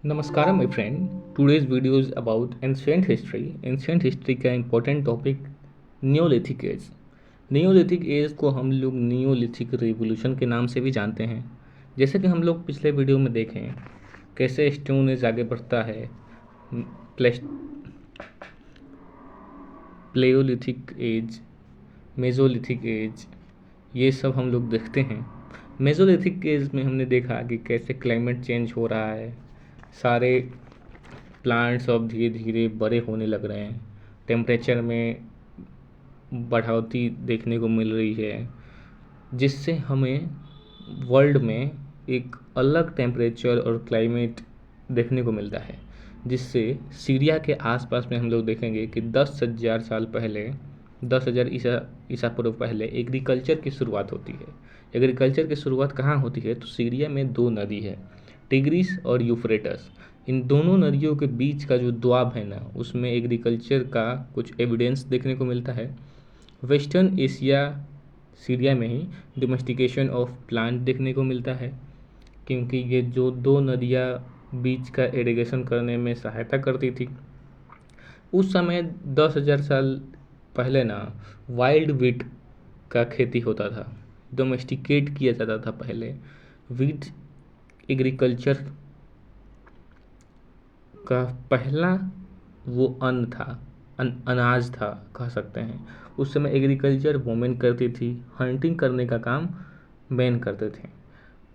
Namaskaram, my friend. Today's video is about ancient history. Ancient history का important topic Neolithic age. Neolithic age को हम लोग Neolithic revolution के नाम से भी जानते हैं। जैसे कि हम लोग पिछले वीडियो में देखें कैसे स्टोन एज आगे बढ़ता है, प्लेस प्लेयोलिथिक एज, मेजोलिथिक एज, ये सब हम लोग देखते हैं। मेजोलिथिक एज में हमने देखा कि कैसे क्लाइमेट चेंज हो रहा है, सारे प्लांट्स अब धीरे धीरे बड़े होने लग रहे हैं, टेम्परेचर में बढ़ोतरी देखने को मिल रही है, जिससे हमें वर्ल्ड में एक अलग टेम्परेचर और क्लाइमेट देखने को मिलता है। जिससे सीरिया के आसपास में हम लोग देखेंगे कि 10,000 साल पहले, 10,000 ईसा पूर्व पहले एग्रीकल्चर की शुरुआत होती है। एग्रीकल्चर की शुरुआत कहाँ होती है? तो सीरिया में दो नदी है, टिग्रिस और यूफ्रेटस। इन दोनों नदियों के बीच का जो द्वाब है ना, उसमें एग्रीकल्चर का कुछ एविडेंस देखने को मिलता है। वेस्टर्न एशिया, सीरिया में ही डोमेस्टिकेशन ऑफ प्लांट देखने को मिलता है, क्योंकि ये जो दो नदियाँ बीच का इरिगेशन करने में सहायता करती थी। उस समय 10,000 साल पहले ना वाइल्ड वीट का खेती होता था, डोमेस्टिकेट किया जाता था। पहले वीट एग्रीकल्चर का पहला वो अन्न था, अनाज था कह सकते हैं। उस समय एग्रीकल्चर वोमेन करती थी, हंटिंग करने का काम मैन करते थे।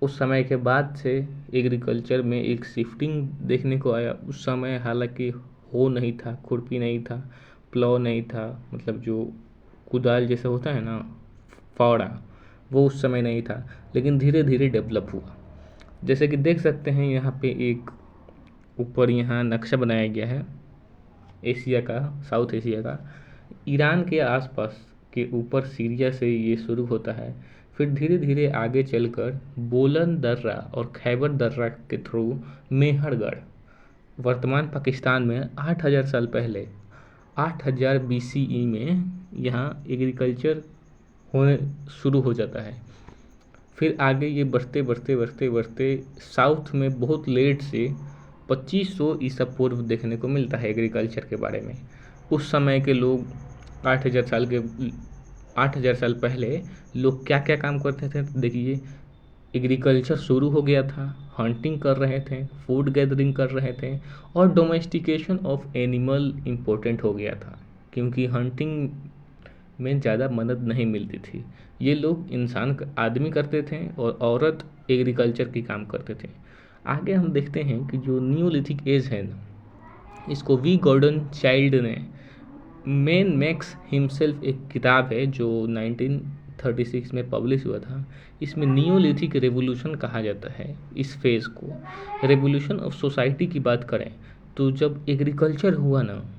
उस समय के बाद से एग्रीकल्चर में एक शिफ्टिंग देखने को आया। उस समय हालांकि हो नहीं था, खुरपी नहीं था, प्लाव नहीं था, मतलब जो कुदाल जैसे होता है ना, फावड़ा, वो उस समय नहीं था, लेकिन धीरे धीरे डेवलप हुआ। जैसे कि देख सकते हैं यहाँ पे एक ऊपर यहाँ नक्शा बनाया गया है एशिया का, साउथ एशिया का। ईरान के आसपास के ऊपर सीरिया से ये शुरू होता है, फिर धीरे धीरे आगे चलकर बोलन दर्रा और खैबर दर्रा के थ्रू मेहरगढ़, वर्तमान पाकिस्तान में 8,000 साल पहले 8,000 BCE में यहाँ एग्रीकल्चर होने शुरू हो जाता है। फिर आगे ये बढ़ते बढ़ते बढ़ते बढ़ते साउथ में बहुत लेट से 2500 ईसा पूर्व देखने को मिलता है एग्रीकल्चर के बारे में। उस समय के लोग 8,000 साल पहले लोग क्या क्या काम करते थे? तो देखिए, एग्रीकल्चर शुरू हो गया था, हंटिंग कर रहे थे, फूड गैदरिंग कर रहे थे, और डोमेस्टिकेशन ऑफ एनिमल इम्पोर्टेंट हो गया था, क्योंकि हंटिंग में ज़्यादा मदद नहीं मिलती थी। ये लोग इंसान आदमी करते थे और औरत एग्रीकल्चर की काम करते थे। आगे हम देखते हैं कि जो नियोलिथिक एज है ना, इसको वी गॉर्डन चाइल्ड ने मैन मेक्स हिमसेल्फ, एक किताब है जो 1936 में पब्लिश हुआ था। इसमें नियोलिथिक रेवोल्यूशन कहा जाता है इस फेज़ को। रेवोल्यूशन ऑफ सोसाइटी की बात करें तो जब एग्रीकल्चर हुआ ना,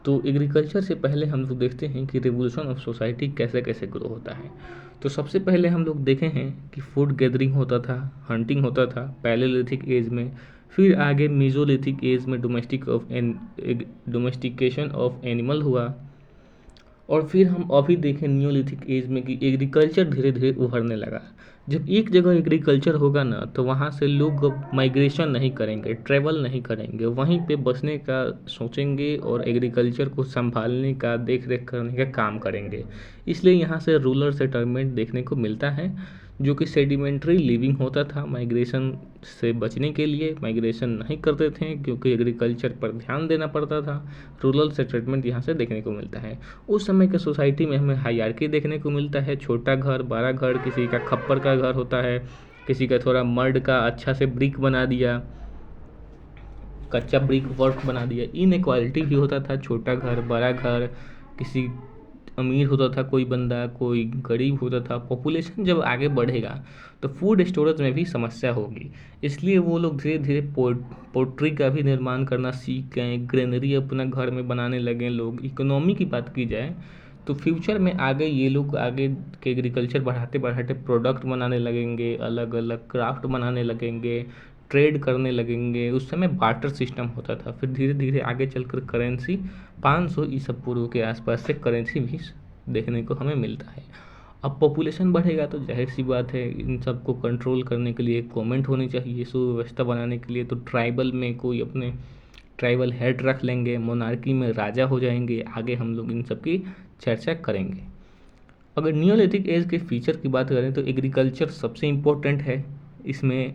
तो एग्रीकल्चर से पहले हम लोग देखते हैं कि रिवोल्यूशन ऑफ सोसाइटी कैसे कैसे ग्रो होता है। तो सबसे पहले हम लोग देखे हैं कि फूड गैदरिंग होता था, हंटिंग होता था पैलेलिथिक एज में। फिर आगे मीजोलिथिक एज में डोमेस्टिकेशन ऑफ एनिमल हुआ। और फिर हम अभी देखें नियोलिथिक एज में कि एग्रीकल्चर धीरे धीरे उभरने लगा। जब एक जगह एग्रीकल्चर होगा ना, तो वहाँ से लोग अब माइग्रेशन नहीं करेंगे, ट्रैवल नहीं करेंगे, वहीं पे बसने का सोचेंगे और एग्रीकल्चर को संभालने का, देख रेख करने का काम करेंगे। इसलिए यहाँ से रूरल सेटलमेंट देखने को मिलता है, जो कि सेडिमेंट्री लिविंग होता था। माइग्रेशन से बचने के लिए माइग्रेशन नहीं करते थे, क्योंकि एग्रीकल्चर पर ध्यान देना पड़ता था। रूरल सेटलमेंट यहाँ से देखने को मिलता है। उस समय के सोसाइटी में हमें हायरार्की देखने को मिलता है, छोटा घर, बड़ा घर, किसी का खप्पर का घर होता है, किसी का थोड़ा मर्ड का अच्छा से ब्रिक बना दिया, कच्चा ब्रिक वर्क बना दिया। इनइक्वालिटी भी होता था, छोटा घर, बड़ा घर, किसी अमीर होता था कोई बंदा, कोई गरीब होता था। पॉपुलेशन जब आगे बढ़ेगा तो फूड स्टोरेज में भी समस्या होगी, इसलिए वो लोग धीरे धीरे पोल्ट्री का भी निर्माण करना सीख गए, ग्रेनरी अपना घर में बनाने लगे लोग। इकोनॉमी की बात की जाए तो फ्यूचर में आगे ये लोग आगे के एग्रीकल्चर बढ़ाते बढ़ाते प्रोडक्ट बनाने लगेंगे, अलग अलग क्राफ्ट बनाने लगेंगे, ट्रेड करने लगेंगे। उस समय बार्टर सिस्टम होता था। फिर धीरे धीरे आगे चलकर करेंसी 500 ईसा पूर्व के आसपास से करेंसी भी देखने को हमें मिलता है। अब पॉपुलेशन बढ़ेगा तो जाहिर सी बात है इन सबको कंट्रोल करने के लिए गवर्नमेंट होनी चाहिए, सुव्यवस्था बनाने के लिए तो ट्राइबल में कोई अपने ट्राइबल हेड रख लेंगे, मोनार्की में राजा हो जाएंगे। आगे हम लोग इन सब की चर्चा करेंगे। अगर नियोलिथिक एज के फीचर की बात करें तो एग्रीकल्चर सबसे इम्पोर्टेंट है। इसमें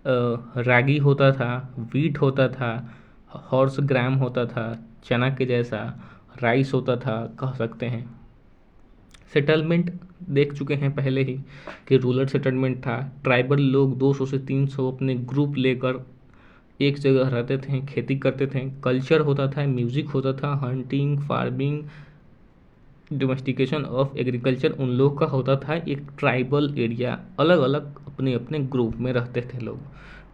रागी होता था, वीट होता था, हॉर्स ग्राम होता था, चना के जैसा राइस होता था कह सकते हैं। सेटलमेंट देख चुके हैं पहले ही कि रूरल सेटलमेंट था। ट्राइबल लोग 200 से 300 अपने ग्रुप लेकर एक जगह रहते थे, खेती करते थे। कल्चर होता था, म्यूज़िक होता था, hunting, farming, domestication of agriculture उन लोग का होता था। एक ट्राइबल एरिया, अलग अलग अपने अपने ग्रुप में रहते थे लोग।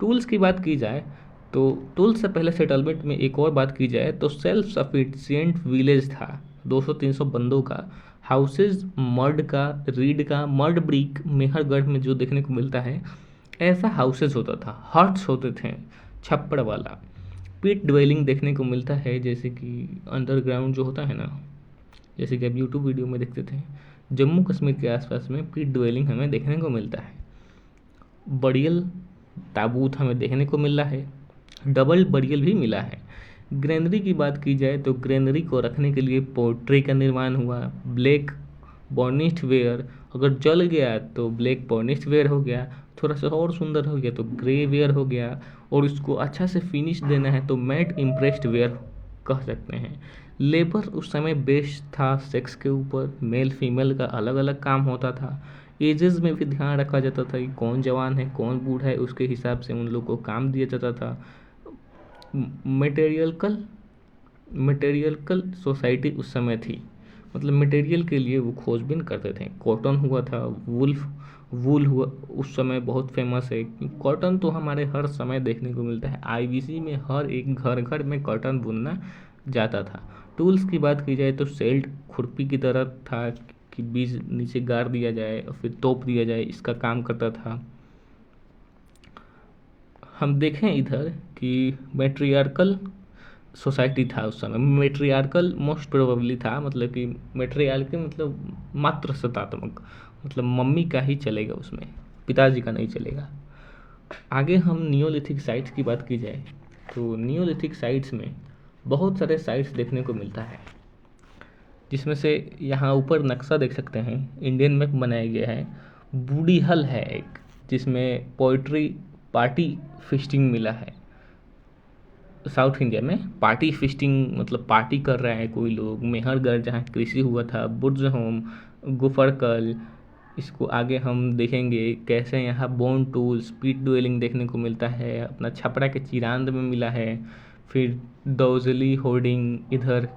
टूल्स की बात की जाए तो टूल्स से पहले सेटलमेंट में एक और बात की जाए तो सेल्फ सफिशिएंट विलेज था, 200-300 बंदों का। हाउसेज मड का, रीड का, मड ब्रिक मेहरगढ़ में जो देखने को मिलता है ऐसा हाउसेज होता था। हट्स होते थे छप्पड़ वाला। पिट ड्वेलिंग देखने को मिलता है, जैसे कि अंडरग्राउंड जो होता है ना, जैसे कि आप यूट्यूब वीडियो में देखते थे, जम्मू कश्मीर के आसपास में पिट ड्वेलिंग हमें देखने को मिलता है। बरियल ताबूत हमें देखने को मिला है, डबल बरियल भी मिला है। ग्रेनरी की बात की जाए तो ग्रेनरी को रखने के लिए पोल्ट्री का निर्माण हुआ। ब्लैक बॉर्निश्ड वेयर, अगर जल गया तो ब्लैक बॉर्निश्ड वेयर हो गया, थोड़ा सा और सुंदर हो गया तो ग्रे वेयर हो गया, और इसको अच्छा से फिनिश देना है तो मैट इम्प्रेस्ड वेयर कह सकते हैं। लेबर उस समय बेस्ड था सेक्स के ऊपर, मेल फीमेल का अलग अलग काम होता था। एजेस में भी ध्यान रखा जाता था कि कौन जवान है कौन बूढ़ा है, उसके हिसाब से उन लोग को काम दिया जाता था। मटेरियलकल सोसाइटी उस समय थी, मतलब मटेरियल के लिए वो खोजबीन करते थे। कॉटन हुआ था, वूल हुआ, उस समय बहुत फेमस है। कॉटन तो हमारे हर समय देखने को मिलता है, आईवीसी में हर एक घर घर में कॉटन बुनना जाता था। टूल्स की बात की जाए तो सेल्ट खुरपी की तरह था कि बीज नीचे गाड़ दिया जाए और फिर तोप दिया जाए, इसका काम करता था। हम देखें इधर कि मैट्रियार्कल सोसाइटी था उस समय। मैट्रियार्कल मोस्ट प्रोबेबली था, मतलब कि मैट्रियार्कल मतलब मात्र सत्तात्मक, मतलब मम्मी का ही चलेगा उसमें, पिताजी का नहीं चलेगा। आगे हम नियोलिथिक साइट्स की बात की जाए तो नियोलिथिक साइट्स में बहुत सारे साइट्स देखने को मिलता है, जिसमें से यहाँ ऊपर नक्शा देख सकते हैं, इंडियन मैप बनाया गया है। बूढ़ी हल है एक, जिसमें पोइट्री पार्टी फिस्टिंग मिला है। साउथ इंडिया में पार्टी फिस्टिंग मतलब पार्टी कर रहे हैं कोई लोग। मेहरगढ़ जहाँ कृषि हुआ था, बुर्ज होम, गुफरकल, इसको आगे हम देखेंगे कैसे यहाँ बोन टूल्स, पीट ड्वेलिंग देखने को मिलता है। अपना छपरा के चिरांद में मिला है। फिर दौजली होर्डिंग इधर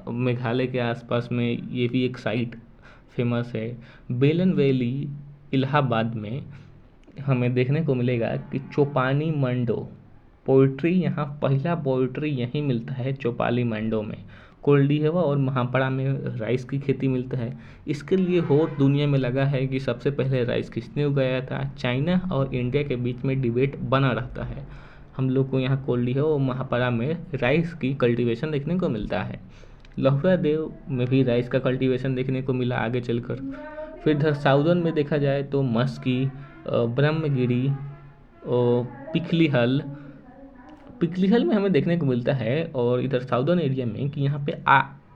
मेघालय के आसपास में, ये भी एक साइट फेमस है। बेलन वैली इलाहाबाद में हमें देखने को मिलेगा कि चौपानी मंडो पोइट्री, यहाँ पहला पोइट्री यहीं मिलता है चौपाली मंडो में। कोल्डीहवा और महापड़ा में राइस की खेती मिलता है। इसके लिए होड़ दुनिया में लगा है कि सबसे पहले राइस किसने उगाया था। चाइना और इंडिया के बीच में डिबेट बना रहता है। हम लोग को यहाँ कोल्डीहवा और महापड़ा में राइस की कल्टीवेशन देखने को मिलता है। लहुरा देव में भी राइस का कल्टीवेशन देखने को मिला आगे चलकर। फिर इधर साउदर्न में देखा जाए तो मस्की, ब्रह्मगिरी और पिखलीहल में हमें देखने को मिलता है। और इधर साउदर्न एरिया में कि यहाँ पे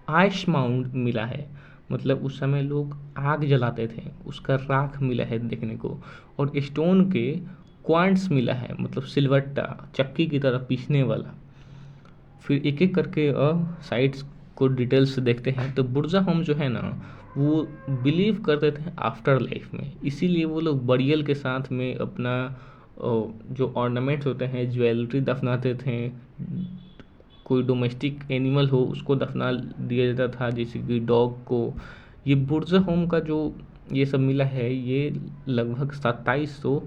आइस माउंट मिला है, मतलब उस समय लोग आग जलाते थे, उसका राख मिला है देखने को। और स्टोन के क्वांट्स मिला है, मतलब सिलवट्टा चक्की की तरह पीसने वाला। फिर एक एक करके साइट्स को डिटेल्स से देखते हैं तो बुर्जा होम जो है ना, वो बिलीव करते थे आफ्टर लाइफ में, इसीलिए वो लोग बरियल के साथ में अपना जो ऑर्नामेंट्स होते हैं, ज्वेलरी दफनाते थे। कोई डोमेस्टिक एनिमल हो उसको दफना दिया जाता था, जैसे कि डॉग को। ये बुर्जा होम का जो ये सब मिला है, ये लगभग 2700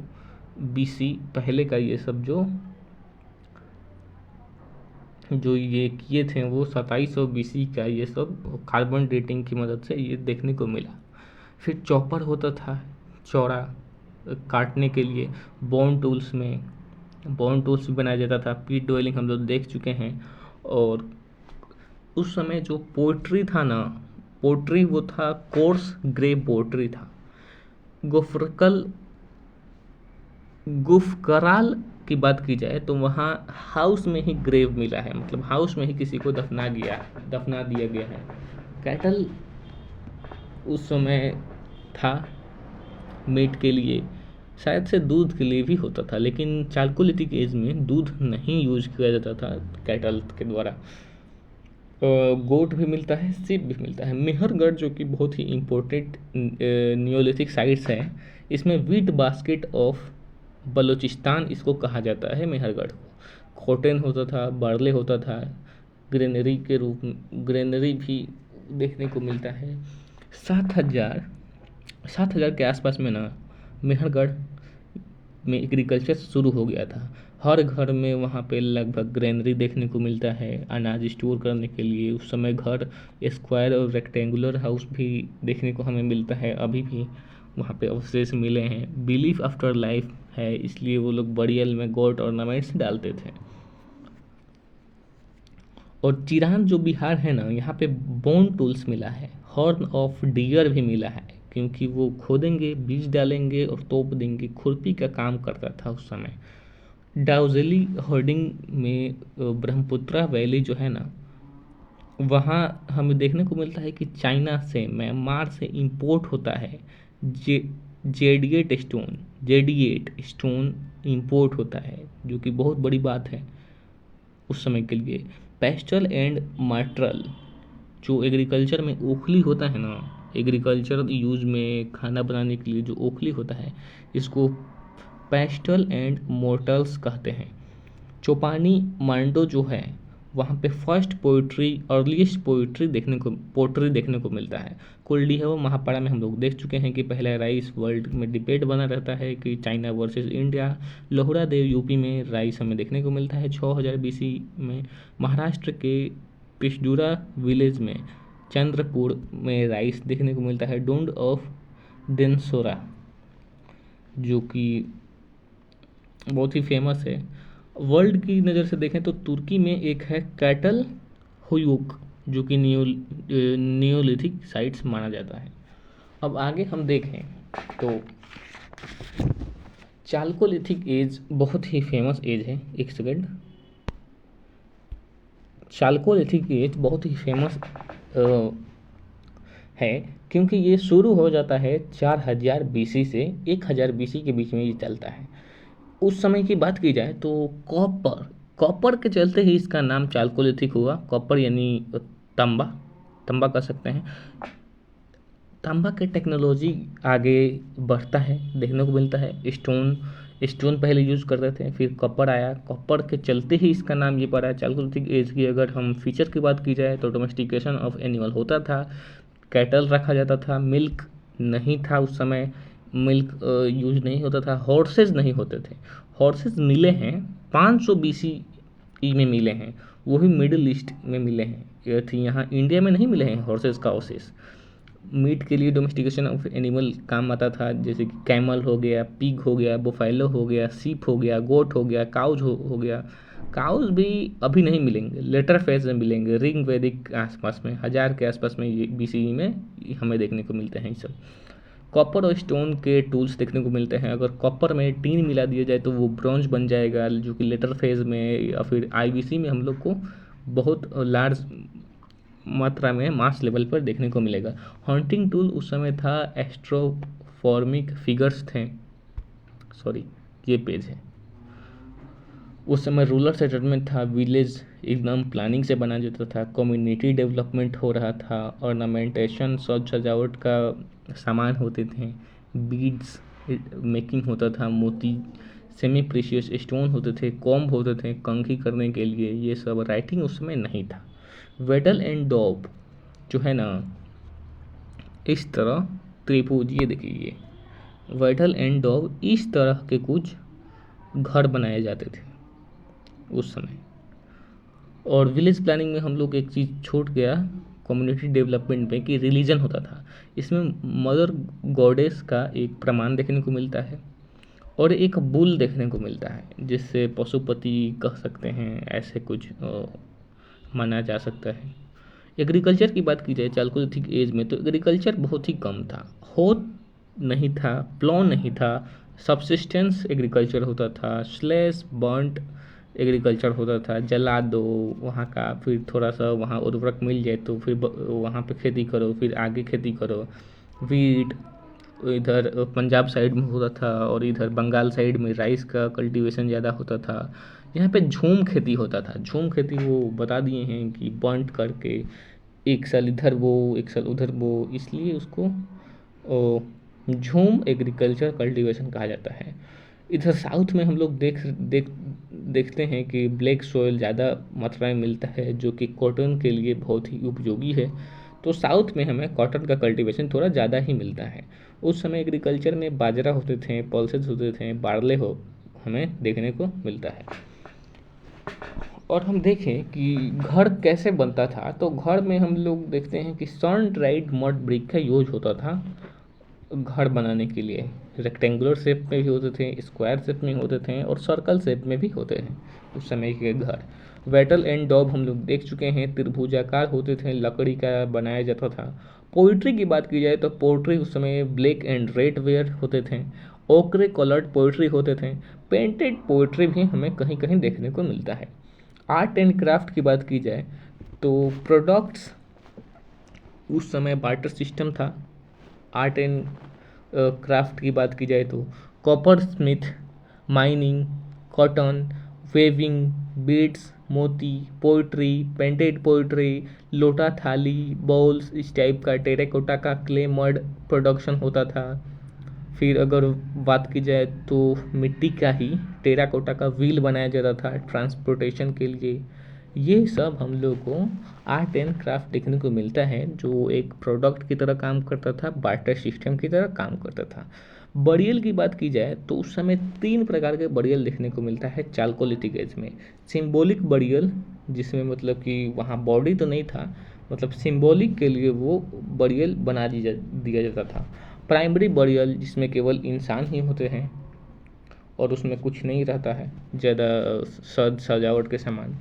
BC पहले का, ये सब जो ये किए थे वो 2700 BC का, ये सब कार्बन डेटिंग की मदद से ये देखने को मिला। फिर चॉपर होता था चौड़ा काटने के लिए। बोन टूल्स भी बनाया जाता था। पीट ड्वेलिंग हम लोग देख चुके हैं। और उस समय जो पोइट्री था ना, पोट्री वो था कोर्स ग्रे पोट्री था। गुफरकल गुफकराल की बात की जाए तो वहाँ हाउस में ही ग्रेव मिला है, मतलब हाउस में ही किसी को दफना दिया गया है। कैटल उस समय था मीट के लिए, शायद से दूध के लिए भी होता था, लेकिन चालकोलिथिक एज में दूध नहीं यूज किया जाता था कैटल के द्वारा। गोट भी मिलता है, सिप भी मिलता है। मेहरगढ़ जो कि बहुत ही इम्पोर्टेंट नियोलिथिक साइट्स है, इसमें वीट बास्केट ऑफ बलूचिस्तान इसको कहा जाता है मेहरगढ़ को। कॉटन होता था, बार्ले होता था, ग्रेनरी के रूप में ग्रेनरी भी देखने को मिलता है। 7,000 के आसपास में ना मेहरगढ़ में एग्रीकल्चर शुरू हो गया था। हर घर में वहाँ पे लगभग ग्रेनरी देखने को मिलता है अनाज स्टोर करने के लिए। उस समय घर स्क्वायर और रेक्टेंगुलर हाउस भी देखने को हमें मिलता है, अभी भी वहाँ पे अवशेष मिले हैं। बिलीफ आफ्टर लाइफ है, इसलिए वो लोग बरियल में गॉड ऑर्नामेंट्स डालते थे। और चिरान जो बिहार है ना, यहाँ पे बोन टूल्स मिला है, हॉर्न ऑफ डियर भी मिला है, क्योंकि वो खोदेंगे, बीज डालेंगे और तोप देंगे, खुरपी का काम करता था उस समय। डाउजेली होर्डिंग में ब्रह्मपुत्रा वैली जो है ना, वहाँ हमें देखने को मिलता है कि चाइना से, म्यांमार से इंपोर्ट होता है जेडिएट स्टोन इंपोर्ट होता है, जो कि बहुत बड़ी बात है उस समय के लिए। पेस्टल एंड मार्ट्रल जो एग्रीकल्चर में ओखली होता है ना, एग्रीकल्चर यूज में खाना बनाने के लिए जो ओखली होता है, इसको पेस्टल एंड मोर्टल्स कहते हैं। चौपानी मांडो जो है, वहाँ पे अर्लीस्ट पोइट्री देखने को मिलता है। कुल्डी है वो महापारा में हम लोग देख चुके हैं कि पहला राइस वर्ल्ड में डिबेट बना रहता है कि चाइना वर्सेस इंडिया। लोहड़ा देव यूपी में राइस हमें देखने को मिलता है 6000 BC में। महाराष्ट्र के पिशडूरा विलेज में चंद्रपुर में राइस देखने को मिलता है। डोंड ऑफ डेनसोरा जो कि बहुत ही फेमस है। वर्ल्ड की नज़र से देखें तो तुर्की में एक है कैटल हुयूक, जो कि नियोलिथिक साइट्स माना जाता है। अब आगे हम देखें तो चालकोलिथिक एज बहुत ही फेमस एज है। एक सेकेंड, चालकोलिथिक एज बहुत ही फेमस है क्योंकि ये शुरू हो जाता है 4000 BC से 1000 BC के बीच में ये चलता है। उस समय की बात की जाए तो कॉपर के चलते ही इसका नाम चालकोलिथिक हुआ। कॉपर यानी तांबा कह सकते हैं। तांबा के टेक्नोलॉजी आगे बढ़ता है, देखने को मिलता है। स्टोन पहले यूज करते थे, फिर कॉपर आया, कॉपर के चलते ही इसका नाम ये पड़ा। चालकोलिथिक एज की अगर हम फीचर की बात की जाए तो डोमेस्टिकेशन ऑफ एनिमल होता था, कैटल रखा जाता था, मिल्क नहीं था उस समय, मिल्क यूज नहीं होता था, हॉर्सेज नहीं होते थे। हॉर्सेज मिले हैं 500 BCE में मिले हैं, वो भी मिडिल ईस्ट में मिले हैं। यहाँ इंडिया में नहीं मिले हैं हॉर्सेज का अवशेष। मीट के लिए डोमेस्टिकेशन ऑफ एनिमल काम आता था, जैसे कि कैमल हो गया, पिग हो गया, बुफैलो हो गया, सीप हो गया, गोट हो गया, काउज हो गया। काउज भी अभी नहीं मिलेंगे, लेटर फेज में मिलेंगे, रिंग वैदिक आसपास में 1000 के आसपास में ये BCE में हमें देखने को मिलते हैं ये सब। कॉपर और स्टोन के टूल्स देखने को मिलते हैं। अगर कॉपर में टीन मिला दिया जाए तो वो ब्रॉन्ज बन जाएगा, जो कि लेटर फेज में या फिर IBC में हम लोग को बहुत लार्ज मात्रा में मास लेवल पर देखने को मिलेगा। हंटिंग टूल उस समय था, एस्ट्रोफॉर्मिक फिगर्स थे, सॉरी ये पेज है। उस समय रूरल सेटलमेंट था, विलेज एकदम प्लानिंग से बना जाता था, कम्युनिटी डेवलपमेंट हो रहा था, ऑर्नामेंटेशन सजावट का सामान होते थे, बीड्स मेकिंग होता था, मोती, सेमी प्रीशियस स्टोन होते थे, कॉम्ब होते थे कंघी करने के लिए। ये सब राइटिंग उस समय नहीं था। वेडल एंड डॉब जो है ना, इस तरह त्रिभुज, ये देखिए वेडल एंड डॉब, इस तरह के कुछ घर बनाए जाते थे उस समय। और विलेज प्लानिंग में हम लोग एक चीज़ छूट गया कम्युनिटी डेवलपमेंट में, कि रिलीजन होता था। इसमें मदर गॉडेस का एक प्रमाण देखने को मिलता है और एक बुल देखने को मिलता है, जिससे पशुपति कह सकते हैं, ऐसे कुछ माना जा सकता है। एग्रीकल्चर की बात की जाए चालकोलिथिक एज में, तो एग्रीकल्चर बहुत ही कम था, हो नहीं था, प्लॉ नहीं था, सब्सिस्टेंस एग्रीकल्चर होता था, स्लैश बर्न्ट एग्रीकल्चर होता था, जला दो वहाँ का, फिर थोड़ा सा वहाँ उर्वरक मिल जाए तो फिर वहाँ पे खेती करो, फिर आगे खेती करो। वीट इधर पंजाब साइड में होता था और इधर बंगाल साइड में राइस का कल्टीवेशन ज़्यादा होता था। यहाँ पे झूम खेती होता था, झूम खेती वो बता दिए हैं कि बंट करके एक साल इधर वो एक साल उधर वो, इसलिए उसको झूम एग्रीकल्चर कल्टीवेशन कहा जाता है। इधर साउथ में हम लोग देखते हैं कि ब्लैक सॉइल ज़्यादा मात्रा में मिलता है जो कि कॉटन के लिए बहुत ही उपयोगी है, तो साउथ में हमें कॉटन का कल्टीवेशन थोड़ा ज़्यादा ही मिलता है। उस समय एग्रीकल्चर में बाजरा होते थे, पल्सेस होते थे, बार्ले हो हमें देखने को मिलता है। और हम देखें कि घर कैसे बनता था, तो घर में हम लोग देखते हैं कि सन ड्राइड मड ब्रिक का यूज होता था घर बनाने के लिए। रेक्टेंगुलर शेप में भी होते थे, स्क्वायर शेप में होते थे और सर्कल शेप में भी होते हैं उस समय के घर। वेटल एंड डॉब हम लोग देख चुके हैं, त्रिभुजाकार होते थे, लकड़ी का बनाया जाता था। पोइट्री की बात की जाए तो पोइट्री उस समय ब्लैक एंड रेड वेयर होते थे, ओकरे कलर्ड पोइट्री होते थे, पेंटेड पोइट्री भी हमें कहीं कहीं देखने को मिलता है। आर्ट एंड क्राफ्ट की बात की जाए तो प्रोडक्ट्स उस समय बार्टर सिस्टम था। आर्ट एंड क्राफ्ट की बात की जाए तो coppersmith, mining, cotton, weaving, beads, मोती, पोइट्री, पेंटेड पोइट्री, लोटा थाली, बॉल्स, इस टाइप का टेराकोटा का क्ले मड प्रोडक्शन होता था। फिर अगर बात की जाए तो मिट्टी का ही टेराकोटा का व्हील बनाया जाता था ट्रांसपोर्टेशन के लिए। ये सब हम लोग को आर्ट एंड क्राफ्ट देखने को मिलता है जो एक प्रोडक्ट की तरह काम करता था, बार्टर सिस्टम की तरह काम करता था। बरियल की बात की जाए तो उस समय 3 प्रकार के बरियल देखने को मिलता है चालकोलिथिक एज में। सिंबॉलिक बरियल, जिसमें मतलब कि वहाँ बॉडी तो नहीं था, मतलब सिंबॉलिक के लिए वो बरियल बना दिया जाता था। प्राइमरी बरियल, जिसमें केवल इंसान ही होते हैं और उसमें कुछ नहीं रहता है ज़्यादा सजावट के सामान।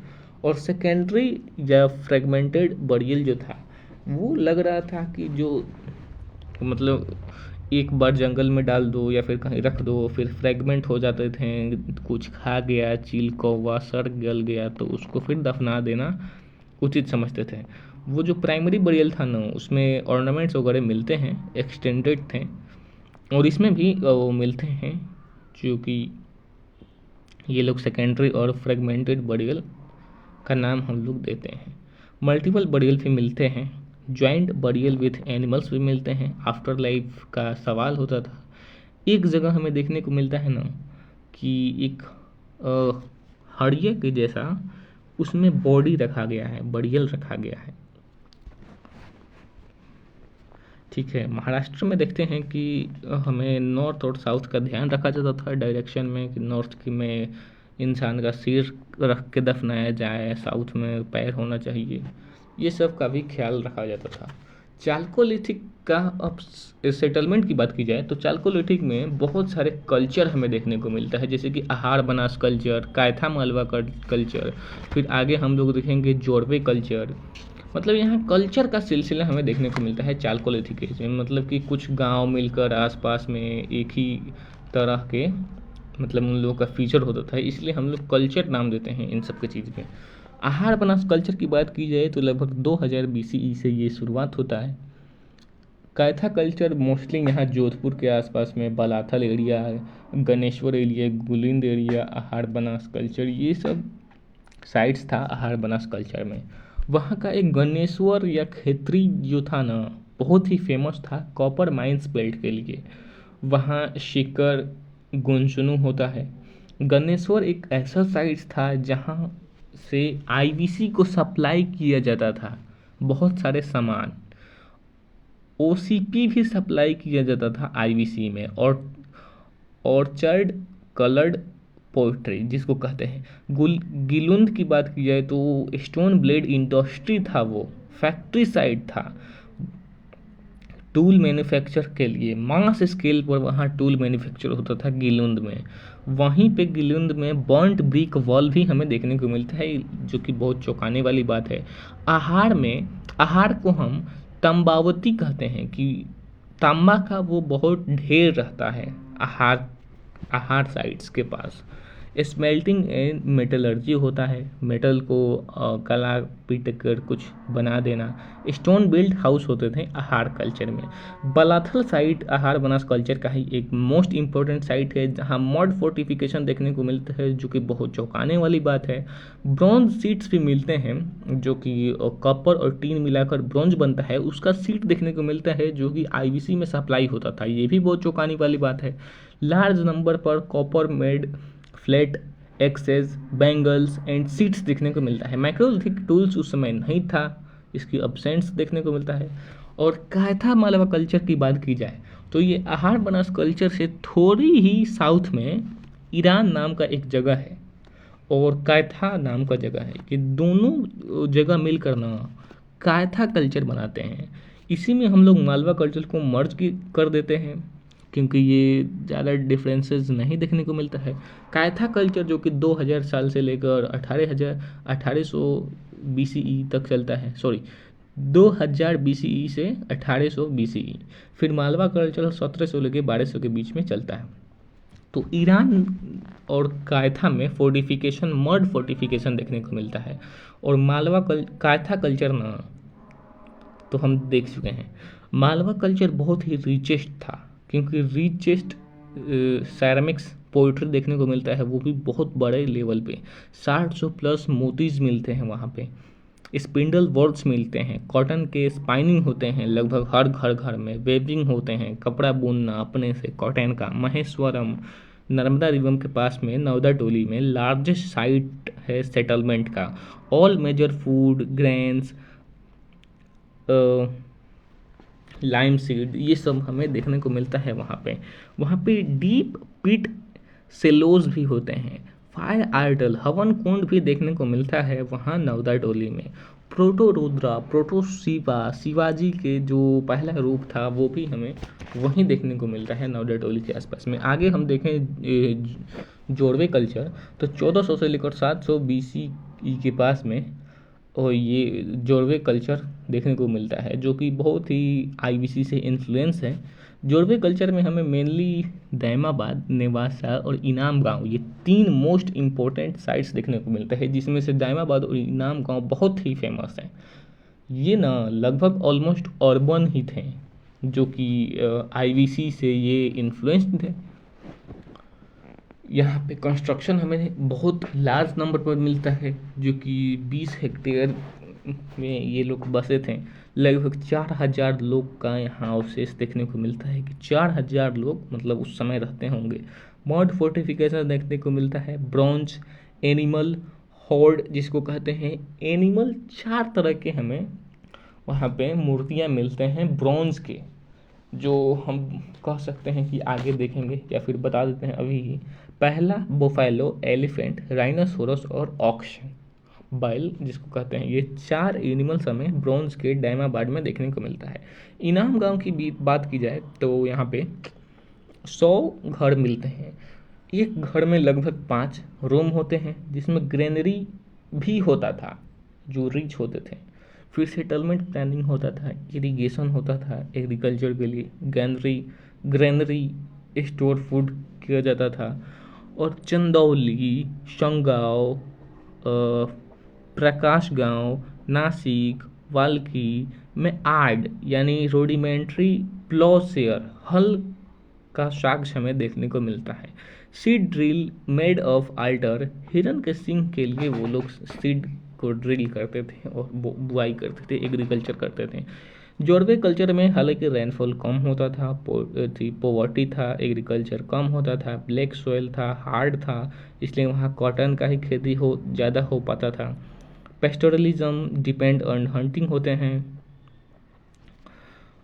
और सेकेंडरी या फ्रेगमेंटेड बरियल जो था, वो लग रहा था कि जो मतलब एक बार जंगल में डाल दो या फिर कहीं रख दो, फिर फ्रेगमेंट हो जाते थे, कुछ खा गया, चील कौवा सड़ गल गया तो उसको फिर दफना देना उचित समझते थे। वो जो प्राइमरी बरियल था ना, उसमें ऑर्नामेंट्स वगैरह मिलते हैं, एक्सटेंडेड थे। और इसमें भी वो मिलते हैं जो कि ये लोग सेकेंडरी और फ्रेगमेंटेड बरियल का नाम हम लोग देते हैं। मल्टीपल बरियल भी मिलते हैं, जॉइंट बरियल विथ एनिमल्स भी मिलते हैं। आफ्टर लाइफ का सवाल होता था। एक जगह हमें देखने को मिलता है ना कि एक हड़िया के जैसा उसमें बॉडी रखा गया है, बरियल रखा गया है। ठीक है, महाराष्ट्र में देखते हैं कि हमें नॉर्थ और साउथ का ध्यान रखा जाता था डायरेक्शन में, कि नॉर्थ की में इंसान का सिर रख के दफनाया जाए, साउथ में पैर होना चाहिए, ये सब का भी ख्याल रखा जाता था। चालकोलिथिक का अब सेटलमेंट की बात की जाए तो चालकोलिथिक में बहुत सारे कल्चर हमें देखने को मिलता है, जैसे कि आहार बनास कल्चर, कायथा मालवा कल्चर, फिर आगे हम लोग देखेंगे जोड़वे कल्चर। मतलब यहाँ कल्चर का सिलसिला हमें देखने को मिलता है चालकोलिथिक एज में। मतलब कि कुछ गांव मिलकर आसपास में एक ही तरह के मतलब उन लोगों का फीचर होता था, इसलिए हम लोग कल्चर नाम देते हैं इन सब के चीज़ में। आहार बनास कल्चर की बात की जाए तो लगभग 2000 BCE से ये शुरुआत होता है। कायथा कल्चर मोस्टली यहाँ जोधपुर के आसपास में Balathal area, Ganeshwar area, गुलिंद area, आहार बनास कल्चर, ये सब साइट्स था आहार बनास कल्चर में। वहाँ का एक गणेश्वर या खेत्री जो था ना, बहुत ही फेमस था कॉपर माइंस बेल्ट के लिए। वहाँ शिकर गुंसुनु होता है। गणेश्वर एक ऐसा साइट था जहाँ से IBC को सप्लाई किया जाता था बहुत सारे सामान। OCP भी सप्लाई किया जाता था IBC में। और ऑर्चर्ड कलर्ड पोइट्री जिसको कहते हैं। गिलुंद की बात की जाए तो स्टोन ब्लेड इंडस्ट्री था, वो फैक्ट्री साइट था टूल मैन्युफैक्चर के लिए। मास स्केल पर वहाँ टूल मैन्युफैक्चर होता था गिलुंद में। वहीं पे गिलिंद में बर्न्ट ब्रिक वॉल भी हमें देखने को मिलता है, जो कि बहुत चौंकाने वाली बात है। आहार को हम तंबावती कहते हैं कि तांबा का वो बहुत ढेर रहता है आहार आहार साइट्स के पास। स्मेल्टिंग एंड मेटलर्जी होता है, मेटल को कला पीट कर कुछ बना देना। स्टोन बिल्ड हाउस होते थे आहार कल्चर में। बलाथल साइट आहार बनास कल्चर का ही एक मोस्ट इम्पोर्टेंट साइट है, जहाँ मड फोर्टिफिकेशन देखने को मिलता है, जो कि बहुत चौंकाने वाली बात है। ब्रॉन्ज सीट्स भी मिलते हैं, जो कि कॉपर और टीन मिलाकर ब्रॉन्ज बनता है, उसका सीट देखने को मिलता है, जो कि आईवीसी में सप्लाई होता था। ये भी बहुत चौंकाने वाली बात है। लार्ज नंबर पर copper made flat axes bangles and seats देखने को मिलता है। माइक्रोलिथिक टूल्स उस समय नहीं था, इसकी अब्सेंस देखने को मिलता है। और कायथा मालवा कल्चर की बात की जाए तो ये आहार बनास कल्चर से थोड़ी ही साउथ में ईरान नाम का एक जगह है और कायथा नाम का जगह है, कि दोनों जगह मिलकर ना कायथा कल्चर बनाते हैं। इसी में हम लोग मालवा कल्चर को मर्ज कर देते हैं, क्योंकि ये ज़्यादा डिफरेंसेस नहीं देखने को मिलता है। कायथा कल्चर जो कि 2000 साल से लेकर 1800 BCE तक चलता है, सॉरी 2000 BCE से 1800 BCE। फिर मालवा कल्चर 1700 लेकर 1200 के बीच में चलता है। तो ईरान और कायथा में फोर्टिफिकेशन मड फोर्टिफिकेशन देखने को मिलता है। और कायथा कल्चर ना तो हम देख चुके हैं। मालवा कल्चर बहुत ही रिचेस्ट था, क्योंकि रिचेस्ट सैरामिक्स पोइट्री देखने को मिलता है, वो भी बहुत बड़े लेवल पे। 700 प्लस मोतीज मिलते हैं वहाँ पे, स्पिंडल वर्क्स मिलते हैं, कॉटन के स्पाइनिंग होते हैं लगभग हर घर में, वेविंग होते हैं, कपड़ा बुनना अपने से कॉटन का। महेश्वरम नर्मदा रिवर के पास में नवदा टोली में लार्जेस्ट साइट है सेटलमेंट का। All major food grains lime seed ये सब हमें देखने को मिलता है वहाँ पे डीप पिट सेलोज भी होते हैं। फायर आइडल हवन कुंड भी देखने को मिलता है वहाँ नवदा टोली में। प्रोटो रुद्रा प्रोटो शिवाजी के जो पहला रूप था वो भी हमें वहीं देखने को मिलता है नवदा टोली के आसपास में। आगे हम देखें जोड़वे कल्चर तो 1400 से लेकर 700 BCE के पास में और ये जोड़वे कल्चर देखने को मिलता है, जो कि बहुत ही आईवीसी से इन्फ्लुएंस है। जोड़वे कल्चर में हमें मेनली दैमाबाद, नेवासा और इनाम गांव ये 3 मोस्ट इम्पोर्टेंट साइट्स देखने को मिलते हैं, जिसमें से दैमाबाद और इनाम गांव बहुत ही फेमस हैं। ये ना लगभग ऑलमोस्ट अर्बन ही थे, जो कि आईवीसी से ये इन्फ्लुएंस्ड थे। यहाँ पे कंस्ट्रक्शन हमें बहुत लार्ज नंबर पर मिलता है, जो कि 20 हेक्टेयर में ये लोग बसे थे। लगभग 4000 लोग का यहाँ अवशेष देखने को मिलता है, कि 4000 लोग मतलब उस समय रहते होंगे। मड फोर्टिफिकेशन देखने को मिलता है। ब्रॉन्ज एनिमल हॉर्ड जिसको कहते हैं, एनिमल 4 तरह के हमें वहाँ पे मूर्तियाँ मिलते हैं ब्रॉन्ज के, जो हम कह सकते हैं कि आगे देखेंगे या फिर बता देते हैं अभी ही। पहला बोफैलो, एलिफेंट, राइनोसोरस और ऑक्शन बैल जिसको कहते हैं, ये 4 एनिमल्स हमें ब्रॉन्ज के दैमाबाद में देखने को मिलता है। इनाम गांव की बात की जाए तो यहाँ पे 100 घर मिलते हैं। एक घर में लगभग 5 रूम होते हैं, जिसमें ग्रेनरी भी होता था जो रिच होते थे। फिर सेटलमेंट प्लानिंग होता था, इरिगेशन होता था एग्रीकल्चर के लिए, ग्रेनरी स्टोर फूड किया जाता था। और चंदौली, शंगाव, प्रकाश गांव, नासिक, वाल्की में आर्ड यानी रोडिमेंट्री प्लॉसेयर हल का साक्ष्य हमें देखने को मिलता है। Seed drill made of alter, हिरन के सिंग के लिए वो लोग सीड को ड्रिल करते थे और बुआई करते थे, एग्रीकल्चर करते थे। जोड़वे कल्चर में हालांकि रेनफॉल कम होता था, पोवर्टी था, एग्रीकल्चर कम होता था, ब्लैक सॉइल था, हार्ड था, इसलिए वहाँ कॉटन का ही खेती ज़्यादा हो पाता था। पेस्टोरलिज्म डिपेंड ऑन हंटिंग होते हैं।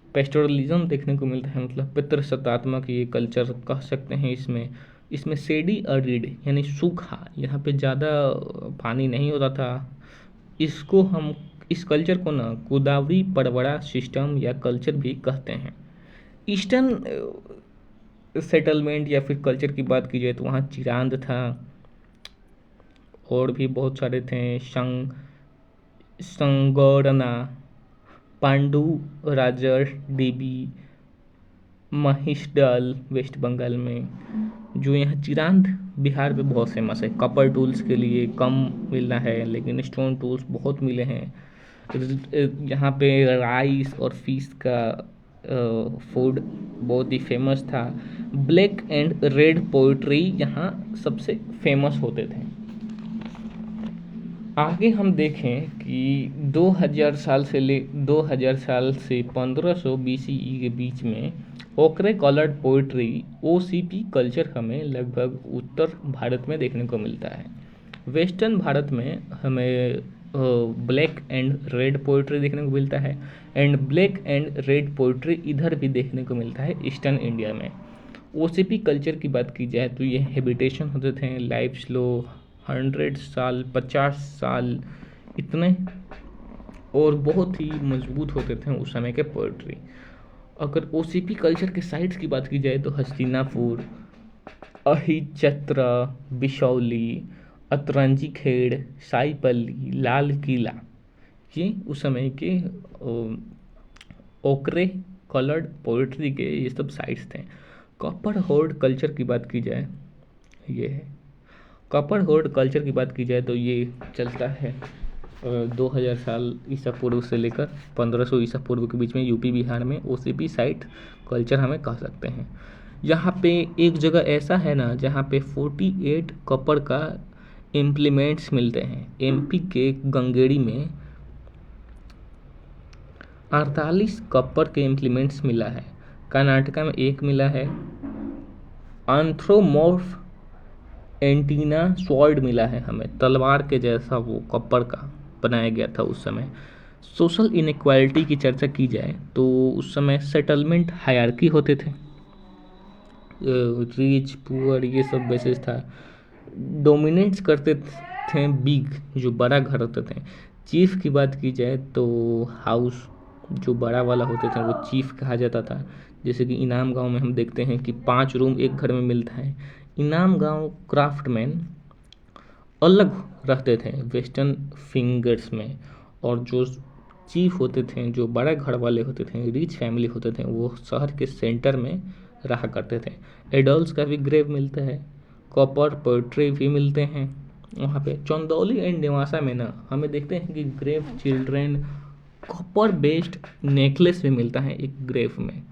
पेस्टोरलिज्म देखने को मिलता है, मतलब पितृसत्तात्मक ये कल्चर कह सकते हैं। इसमें सेडी अरिड यानी सूखा, यहाँ पे ज़्यादा पानी नहीं होता था। इस कल्चर को ना गोदावरी परवड़ा सिस्टम या कल्चर भी कहते हैं। ईस्टर्न सेटलमेंट या फिर कल्चर की बात की जाए तो वहाँ चिरांद था, और भी बहुत सारे थे, संगोरना, पांडु राजर देवी, महिषडल वेस्ट बंगाल में। जो यहाँ चिरांद बिहार में बहुत फेमस है, कपर टूल्स के लिए कम मिलना है लेकिन स्टोन टूल्स बहुत मिले हैं। यहाँ पे राइस और फिश का फूड बहुत ही फेमस था। ब्लैक एंड रेड पोइट्री यहाँ सबसे फेमस होते थे। आगे हम देखें कि 2000 साल से 1500 BCE के बीच में ओकरे कलर्ड पोइट्री OCP कल्चर हमें लगभग उत्तर भारत में देखने को मिलता है। वेस्टर्न भारत में हमें ब्लैक एंड रेड पोइट्री देखने को मिलता है, and black and red poetry इधर भी देखने को मिलता है ईस्टर्न इंडिया में। OCP कल्चर की बात की जाए तो ये हैबिटेशन होते थे, लाइफ स्लो 100 साल 50 साल इतने, और बहुत ही मजबूत होते थे उस समय के पोइट्री। अगर OCP कल्चर के साइट्स की बात की जाए तो हस्तिनापुर, अहिचत्र, बिशौली, अतरंजी खेड़, साईपल्ली, लाल किला, ये उस समय के ओकरे कलर्ड पोइट्री के ये सब साइट्स थे। कॉपर होर्ड कल्चर की बात की जाए, ये है कॉपर होर्ड कल्चर की बात की जाए तो ये चलता है 2000 साल ईसा पूर्व से लेकर 1500 ईसा पूर्व के बीच में यूपी बिहार में OCP साइट कल्चर हमें कह सकते हैं। यहाँ पे एक जगह ऐसा है ना जहाँ पे 48 कॉपर का इम्प्लीमेंट्स मिलते हैं। MP के गंगेड़ी में 48 कॉपर के इम्प्लीमेंट्स मिला है, कर्नाटका में 1 मिला है, एंथ्रोमॉर्फ एंटीना स्वॉर्ड मिला है हमें, तलवार के जैसा वो कॉपर का बनाया गया था उस समय। सोशल इनइक्वालिटी की चर्चा की जाए तो उस समय सेटलमेंट हायरार्की होते थे, रिच पुअर ये सब बेसिस था। डोमिनेट्स करते थे बिग, जो बड़ा घर होते थे। चीफ की बात की जाए तो हाउस जो बड़ा वाला होते थे वो चीफ कहा जाता था। जैसे कि इनाम गांव में हम देखते हैं कि 5 रूम एक घर में मिलता है। इनाम गांव क्राफ्टमैन अलग रहते थे वेस्टर्न फिंगर्स में, और जो चीफ होते थे, जो बड़ा घर वाले होते थे, रिच फैमिली होते थे, वो शहर के सेंटर में रहा करते थे। एडल्ट्स का भी ग्रेव मिलता है, कॉपर पोइट्री भी मिलते हैं वहाँ पे। चंदौली एंड नेवासा में ना हमें देखते हैं कि grave children copper based necklace भी मिलता है एक ग्रेव में।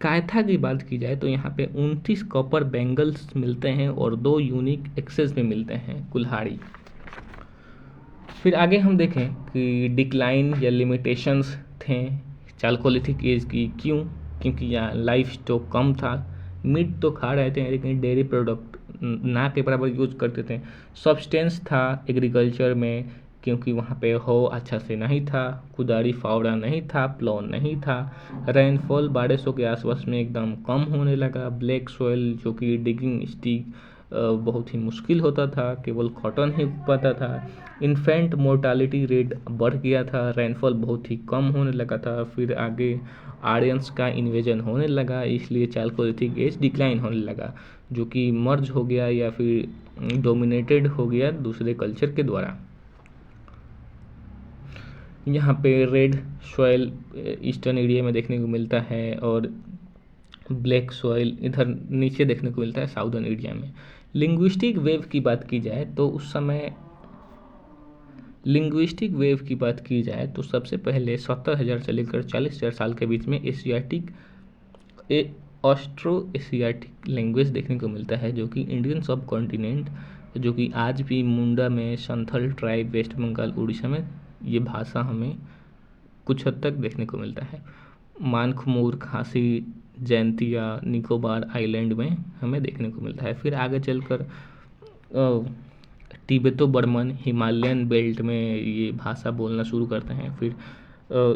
कायथा की बात की जाए तो यहाँ पे 29 कॉपर बैंगल्स मिलते हैं और 2 यूनिक एक्सेस भी मिलते हैं कुल्हाड़ी। फिर आगे हम देखें कि डिक्लाइन या लिमिटेशंस थे चालकोलिथिक एज की। क्यों? क्योंकि यहाँ लाइफ स्टॉक कम था, मीट तो खा रहे थे लेकिन डेयरी प्रोडक्ट ना के बराबर यूज करते थे। सब्सटेंस था एग्रीकल्चर में, क्योंकि वहाँ पे हो अच्छा से नहीं था, कुदारी फावड़ा नहीं था, प्लो नहीं था। रेनफॉल 1200 के आसपास में एकदम कम होने लगा। ब्लैक सॉइल जो कि डिगिंग स्टिक बहुत ही मुश्किल होता था, केवल कॉटन ही उग पाता था। इन्फेंट मोर्टालिटी रेट बढ़ गया था, रेनफॉल बहुत ही कम होने लगा था। फिर आगे आर्यंस का इन्वेजन होने लगा, इसलिए चालकोलिथिक एज डिक्लाइन होने लगा, जो कि मर्ज हो गया या फिर डोमिनेटेड हो गया दूसरे कल्चर के द्वारा। यहाँ पे रेड सॉइल ईस्टर्न एरिया में देखने को मिलता है और ब्लैक सॉइल इधर नीचे देखने को मिलता है साउदर्न एरिया में। लिंग्विस्टिक वेव की बात की जाए तो उस समय लिंग्विस्टिक वेव की बात की जाए तो सबसे पहले 70,000 से लेकर 40,000 साल के बीच में ऑस्ट्रो एशियाटिक लैंग्वेज देखने को मिलता है, जो कि इंडियन सब कॉन्टिनेंट, जो कि आज भी मुंडा में, संथल ट्राइब, वेस्ट बंगाल, उड़ीसा में ये भाषा हमें कुछ हद तक देखने को मिलता है। मानखमुर, खासी, जैंतिया, निकोबार आइलैंड में हमें देखने को मिलता है। फिर आगे चलकर तिब्बतो बर्मन हिमालयन बेल्ट में ये भाषा बोलना शुरू करते हैं। फिर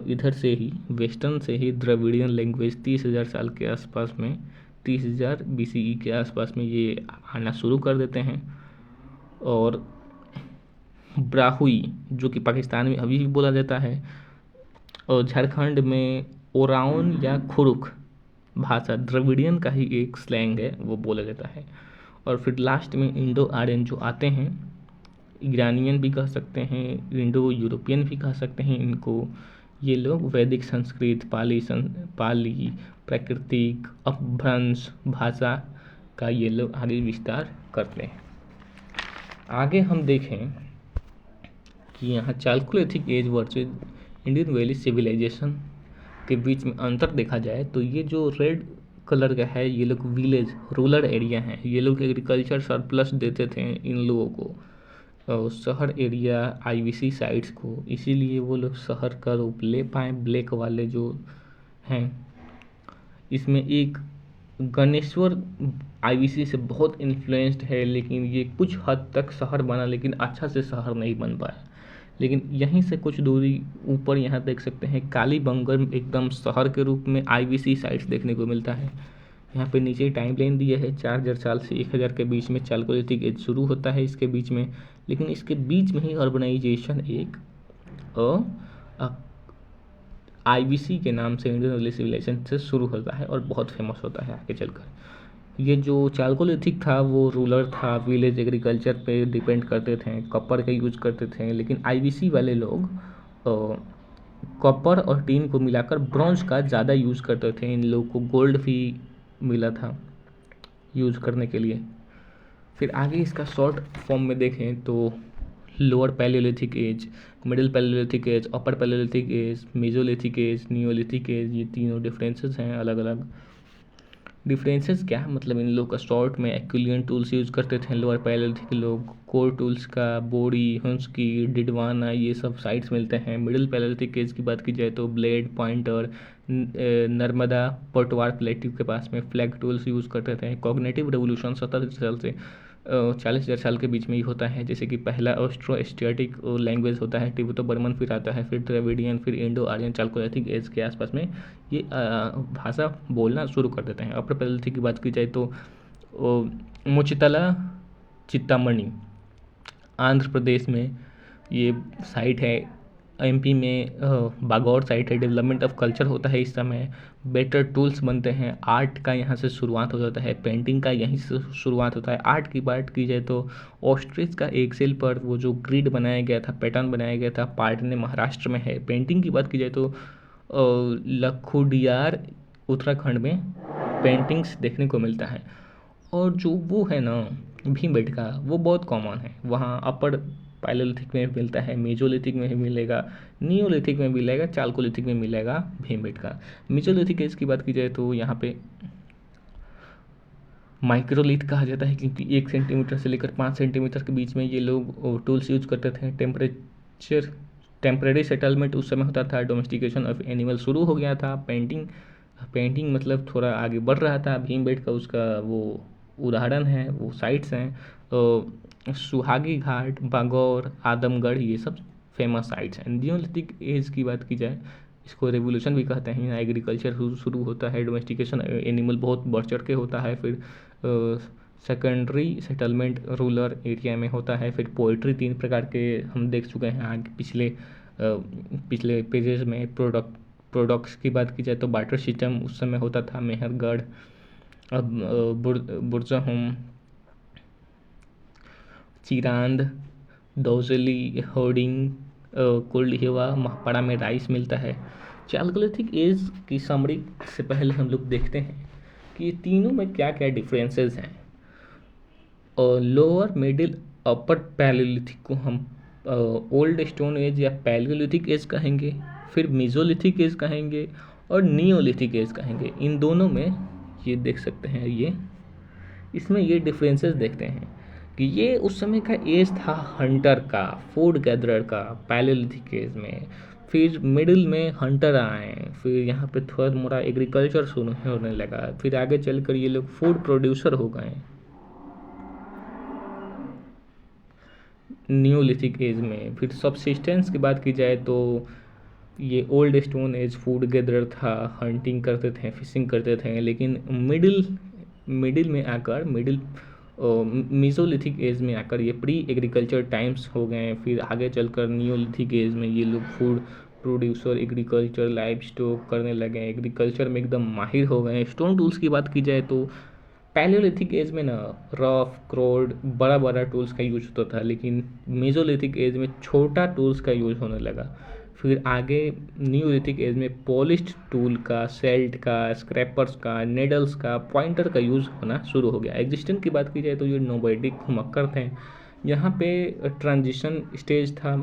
इधर से ही वेस्टर्न से ही द्रविडियन लैंग्वेज 30,000 साल के आसपास में 30,000 BCE के आसपास में ये आना शुरू कर देते हैं। और ब्राहुई जो कि पाकिस्तान में अभी भी बोला जाता है, और झारखंड में ओराउन या खुरुक भाषा द्रविडियन का ही एक स्लैंग है, वो बोला जाता है। और फिर लास्ट में इंडो आर्यन जो आते हैं, ईरानियन भी कह सकते हैं, इंडो यूरोपियन भी कह सकते हैं इनको। ये लोग वैदिक संस्कृत, पाली, प्राकृतिक, अपभ्रंश भाषा का ये लोग आगे विस्तार करते हैं। आगे हम देखें कि यहाँ Chalcolithic age versus Indian valley civilisation के बीच में अंतर देखा जाए तो ये जो रेड कलर का है, ये लोग विलेज रूरल एरिया हैं। ये लोग एग्रीकल्चर सरप्लस देते थे इन लोगों को, और शहर एरिया आईवीसी साइट्स को, इसीलिए वो लोग शहर का रूप ले पाए। ब्लैक वाले जो हैं, इसमें एक गणेश्वर आईवीसी से बहुत इन्फ्लुएंस्ड है, लेकिन ये कुछ हद तक शहर बना, लेकिन अच्छा से शहर नहीं बन पाया। लेकिन यहीं से कुछ दूरी ऊपर यहाँ देख सकते हैं कालीबंगन एकदम शहर के रूप में आईवीसी साइट्स देखने को मिलता है। यहाँ पे नीचे टाइम लाइन दिया है, 4000 साल से 1000 के बीच में चालकोलिथिक एज शुरू होता है इसके बीच में, लेकिन इसके बीच में ही अर्बनाइजेशन एक आईवीसी के नाम से इंडियन वैली सिविलाइजेशन से शुरू होता है और बहुत फेमस होता है आगे चलकर। ये जो चालकोलिथिक था वो रूरल था, विलेज एग्रीकल्चर पे डिपेंड करते थे, कॉपर का यूज करते थे। लेकिन आईवीसी वाले लोग कॉपर और टीन को मिलाकर ब्रॉन्ज का ज़्यादा यूज़ करते थे। इन लोगों को गोल्ड भी मिला था यूज़ करने के लिए। फिर आगे इसका शॉर्ट फॉर्म में देखें तो lower Palaeolithic age, middle Palaeolithic age, upper Palaeolithic age, Mesolithic age, Neolithic age, ये तीनों डिफरेंसेस हैं अलग अलग। डिफरेंसेस क्या है, मतलब इन लोग का शॉर्ट में एक्विलियन टूल्स यूज़ करते थे लोअर पैलियोलिथिक लोग, कोर टूल्स का बोरी, हुंसकी, डिडवाना, ये सब साइट्स मिलते हैं। मिडिल पैलियोलिथिक एज की बात की जाए तो ब्लेड, पॉइंटर, नर्मदा पटवार प्लेटिव के पास में फ्लैग टूल्स यूज़ करते थे। कॉग्निटिव रेवोल्यूशन 17 साल से 40,000 साल के बीच में ही होता है, जैसे कि पहला ऑस्ट्रो एशियाटिक लैंग्वेज होता है टिबेटो बर्मन, फिर आता है फिर द्रविडियन, फिर इंडो आर्यन, चालकोलिथिक एज के आसपास में ये भाषा बोलना शुरू कर देते हैं। अपर पैलियोलिथिक की बात की जाए तो मुचितला चिंतामणि आंध्र प्रदेश में ये साइट है। एमपी में बागौर साइट है। डेवलपमेंट ऑफ कल्चर होता है इस समय, बेटर टूल्स बनते हैं, आर्ट का यहाँ से शुरुआत हो जाता है, पेंटिंग का यहीं से शुरुआत होता है। आर्ट की बात की जाए तो ऑस्ट्रिच का एक्सेल पर वो जो ग्रिड बनाया गया था, पैटर्न बनाया गया था, पाटने महाराष्ट्र में है। पेंटिंग की बात की जाए तो लखुडियार उत्तराखंड में पेंटिंग्स देखने को मिलता है। और जो वो है ना भीमबेटका, वो बहुत कॉमन है, वहाँ अपर पैलियोलिथिक में मिलता है, मेसोलिथिक में भी मिलेगा, नियोलिथिक में मिलेगा, चालकोलिथिक में मिलेगा भीमबेटका। मेसोलिथिक एज की बात की जाए तो यहाँ पे माइक्रोलिथ कहा जाता है, क्योंकि 1 सेंटीमीटर से लेकर 5 सेंटीमीटर के बीच में ये लोग टूल्स यूज करते थे। टेम्परेरी सेटलमेंट उस समय होता था, डोमेस्टिकेशन ऑफ एनिमल शुरू हो गया था, पेंटिंग मतलब थोड़ा आगे बढ़ रहा था। भीमबेटका उसका वो उदाहरण है, वो साइट्स हैं। तो सुहागी घाट, बागौर, आदमगढ़, ये सब फेमस साइट्स हैं। नियोलिथिक एज की बात की जाए, इसको रेवोल्यूशन भी कहते हैं। यहाँ एग्रीकल्चर शुरू होता है, डोमेस्टिकेशन एनिमल बहुत बढ़ चढ़ के होता है। फिर सेकेंडरी सेटलमेंट रूरल एरिया में होता है। फिर पोइट्री 3 प्रकार के हम देख चुके हैं आगे पिछले पेजेस में। प्रोडक्ट्स की बात की जाए तो बार्टर सिस्टम उस समय होता था, मेहरगढ़, अब बुरजाहोम, चिरांद, दौजली, होर्डिंग, कुल्हिवा, महापाड़ा में राइस मिलता है। चालकोलिथिक एज की समरी से पहले हम लोग देखते हैं कि ये तीनों में क्या क्या डिफरेंसेस हैं। और लोअर, मिडिल, अपर पैलियोलिथिक को हम ओल्ड स्टोन एज या पैलियोलिथिक एज कहेंगे, फिर मेसोलिथिक एज कहेंगे और नियोलिथिक एज कहेंगे। इन दोनों में ये देख सकते हैं, इसमें ये डिफरेंसेस देखते हैं कि ये उस समय का एज था हंटर का, फूड गैदरर का पैलियोलिथिक एज में। फिर मिडिल में हंटर आए, फिर यहाँ पे थोड़ा मोड़ा एग्रीकल्चर शुरू होने लगा, फिर आगे चलकर ये लोग फूड प्रोड्यूसर हो गए न्यूलिथिक एज में। फिर सबसिस्टेंस की बात की जाए तो ये old stone age food gatherer था, हंटिंग करते थे, फिशिंग करते थे। लेकिन मिडिल में आकर मेसोलिथिक एज में आकर ये प्री एग्रीकल्चर टाइम्स हो गए। फिर आगे चलकर नियोलिथिक एज में ये लोग food producer agriculture live stock करने लगे हैं, एग्रीकल्चर में एकदम माहिर हो गए हैं। स्टोन टूल्स की बात की जाए तो पैलियोलिथिक एज में ना रफ क्रोड बड़ा बड़ा टूल्स का यूज होता था, लेकिन मेजोलिथिक एज में छोटा टूल्स का यूज होने लगा। फिर आगे न्यूलिथिक एज में पॉलिश्ड टूल का, सेल्ट का, स्क्रैपर्स का, नेडल्स का, पॉइंटर का यूज़ होना शुरू हो गया। एग्जिस्टेंस की बात की जाए तो ये नोबैडिक घुमक्कर थे। यहाँ पे ट्रांजिशन स्टेज था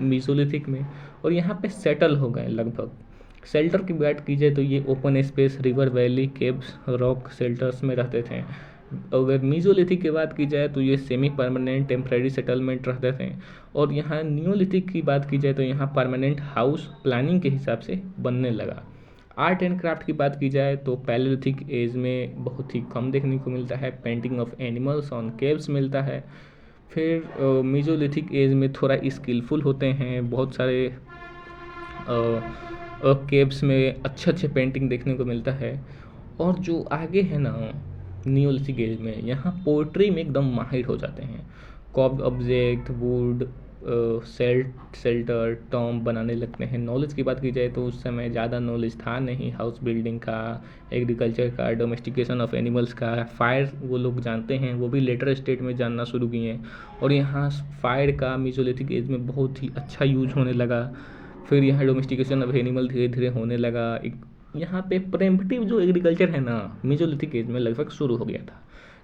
मेसोलिथिक में, और यहाँ पे सेटल हो गए लगभग। शेल्टर की बात की जाए तो ये open space, river valley, caves, rock shelters में रहते थे। अगर मीजोलिथिक की बात की जाए तो ये सेमी परमानेंट टेम्परेरी सेटलमेंट रहते थे। और यहाँ नियोलिथिक की बात की जाए तो यहाँ परमानेंट हाउस प्लानिंग के हिसाब से बनने लगा। आर्ट एंड क्राफ्ट की बात की जाए तो पैलियोलिथिक एज में बहुत ही कम देखने को मिलता है। Painting of animals on caves मिलता है। फिर मेजोलिथिक एज में थोड़ा स्किलफुल होते हैं, बहुत सारे केव्स में अच्छे अच्छे पेंटिंग देखने को मिलता है। और जो आगे है ना नियोलिथिक एज में, यहाँ पोइट्री में एकदम माहिर हो जाते हैं। कॉब्ड ऑब्जेक्ट, वुड, शेल्टर, टॉम बनाने लगते हैं। नॉलेज की बात की जाए तो उस समय ज़्यादा नॉलेज था नहीं, हाउस बिल्डिंग का, एग्रीकल्चर का, डोमेस्टिकेशन ऑफ एनिमल्स का। फायर वो लोग जानते हैं, वो भी लेटर स्टेट में जानना शुरू किए हैं। और यहाँ फायर का मेसोलिथिक एज में बहुत ही अच्छा यूज होने लगा। फिर यहाँ डोमेस्टिकेशन ऑफ एनिमल धीरे धीरे होने लगा। एक यहाँ पे प्रेम्पटिव जो एग्रीकल्चर है ना मेसोलिथिक एज में लगभग शुरू हो गया था।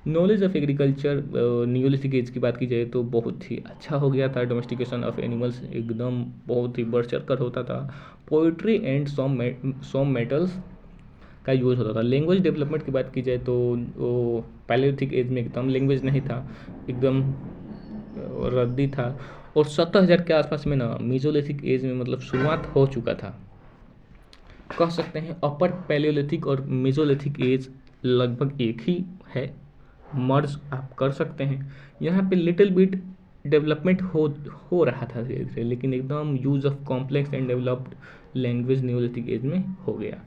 Knowledge of agriculture Neolithic age की बात की जाए तो बहुत ही अच्छा हो गया था। डोमेस्टिकेशन ऑफ एनिमल्स एकदम बहुत ही बढ़ चढ़ कर होता था। पोइट्री एंड सॉम मेटल्स का यूज़ होता था। लैंग्वेज डेवलपमेंट की बात की जाए तो वो पैलियोलिथिक एज में एकदम लैंग्वेज नहीं था, एकदम रद्दी था। और 70,000 के आसपास में ना मेसोलिथिक एज में मतलब शुरुआत हो चुका था। कह सकते हैं अपर पैलियोलिथिक और मेसोलिथिक एज लगभग एक ही है, मर्ज आप कर सकते हैं। यहाँ पे लिटिल बिट डेवलपमेंट हो रहा था धीरे धीरे, लेकिन एकदम use of complex and developed language neolithic age में हो गया।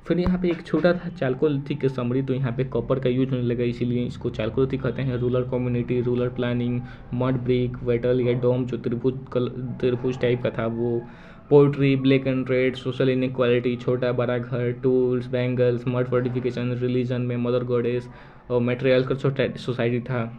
फिर यहाँ पे एक छोटा था चालकोलिथिक के समरी, तो यहाँ पे कॉपर का यूज होने लगा, इसीलिए इसको चालकोलिथिक कहते हैं। Rural community, rural planning, mud brick, Vettel या डोम जो त्रिभुज टाइप का था वो। Poultry, black and red, social inequality, छोटा बड़ा घर, tools, bangles, mud fortification, religion में मदर गॉडेस और मेटेरियल का सोसाइटी था।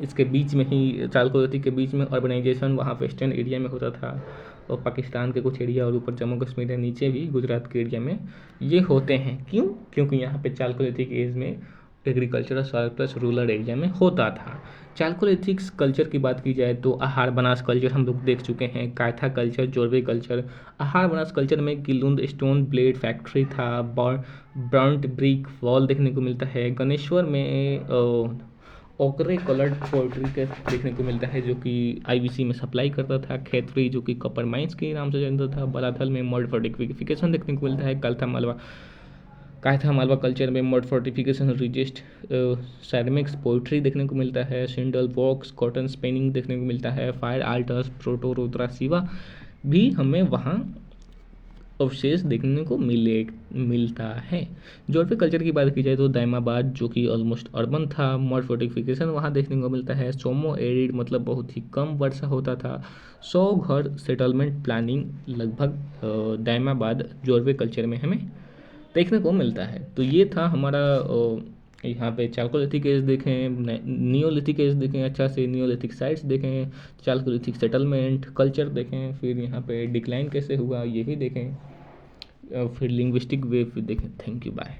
इसके बीच में ही चालकोलिथिक के बीच में अर्बनाइजेशन वहाँ वेस्टर्न एरिया में होता था, और पाकिस्तान के कुछ एरिया और ऊपर जम्मू कश्मीर के नीचे भी गुजरात के एरिया में ये होते हैं। क्यों? क्योंकि यहाँ पे चालकोलिथिक एज में एग्रीकल्चरल सरप्लस रूरल एरिया में होता था। चालकोलिथिक्स कल्चर की बात की जाए तो आहार बनास कल्चर हम लोग देख चुके हैं। Kayatha culture, Jorwe culture. Ahar Banas culture में किलुंद स्टोन ब्लेड फैक्ट्री था। ब्राउंट ब्रिक वॉल देखने को मिलता है। गणेश्वर में ओकरे कलर्ड पोल्ट्री के देखने को मिलता है, जो कि आईवीसी में सप्लाई करता था। खेतरी जो कि कॉपर माइंस के नाम से जानता था। बलाथल में मड फोर्टिफिकेशन देखने को मिलता है। कायथा मालवा कल्चर में मड फोर्टिफिकेशन, रिजिस्ट सैरमिक्स पोइट्री देखने को मिलता है। सिंडल बॉक्स, कॉटन स्पिनिंग देखने को मिलता है। फायर आल्टर्स, प्रोटोरोद्रा शिवा भी हमें वहाँ अवशेष देखने को मिलता है। जोरवे कल्चर की बात की जाए तो दायमाबाद जो कि ऑलमोस्ट अर्बन था, मड फोर्टिफिकेशन वहाँ देखने को मिलता है। सोमो एरिड मतलब बहुत ही कम वर्षा होता था। 100 घर सेटलमेंट प्लानिंग लगभग दायमाबाद जोरवे कल्चर में हमें देखने को मिलता है। तो ये था हमारा यहाँ पे चालकोलिथिक एज देखें, नियोलिथिक एज देखें, अच्छा से नियोलिथिक साइट्स देखें, चालकोलिथिक सेटलमेंट कल्चर देखें, फिर यहाँ पे डिक्लाइन कैसे हुआ ये भी देखें, फिर लिंग्विस्टिक वेव भी देखें। Thank you, bye.